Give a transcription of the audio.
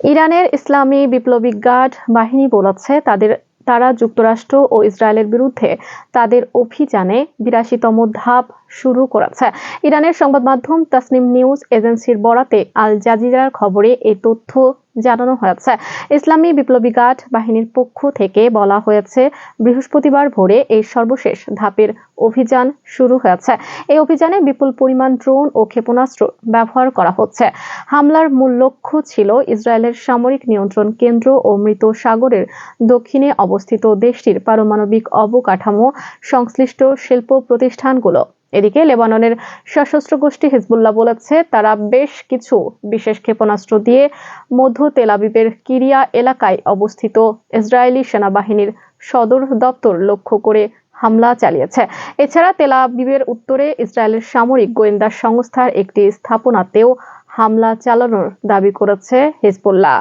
ইরানের ইসলামী বিপ্লবী গার্ড বাহিনী বলেছে তারা যুক্তরাষ্ট্র ও ইসরায়েলের বিরুদ্ধে তাদের অভিযানে ৮২তম ধাপ শুরু করেছে। ইরানের সংবাদ মাধ্যম তাসনিম নিউজ এজেন্সির বরাতে আল জাজিরার খবরে এই তথ্য জানানো হয়েছে। ইসলামী বিপ্লবী গার্ড বাহিনীর পক্ষ থেকে বলা হয়েছে, বৃহস্পতিবার ভোরে এই সর্বশেষ ধাপের অভিযান শুরু হয়েছে। এই অভিযানে বিপুল পরিমাণ ড্রোন ও ক্ষেপণাস্ত্র ব্যবহার করা হচ্ছে। হামলার মূল লক্ষ্য ছিল ইসরায়েলের সামরিক নিয়ন্ত্রণ কেন্দ্র ও মৃত সাগরের দক্ষিণে অবস্থিত দেশটির পারমাণবিক অবকাঠামো সংশ্লিষ্ট শিল্প প্রতিষ্ঠানগুলো। এদিকে লেবাননের সশস্ত্র গোষ্ঠী হিজবুল্লাহ বলেছে, তারা বেশ কিছু বিশেষ ক্ষেপণাস্ত্র দিয়ে মধ্য তেল আবিবের কিরিয়া এলাকায় অবস্থিত ইসরায়েলি সেনাবাহিনীর সদর দপ্তর লক্ষ্য করে হামলা চালিয়েছে। এছাড়া তেল আবিবের উত্তরে ইসরায়েলের সামরিক গোয়েন্দা সংস্থার একটি স্থাপনাতেও হামলা চালানোর দাবি করেছে হিজবুল্লাহ।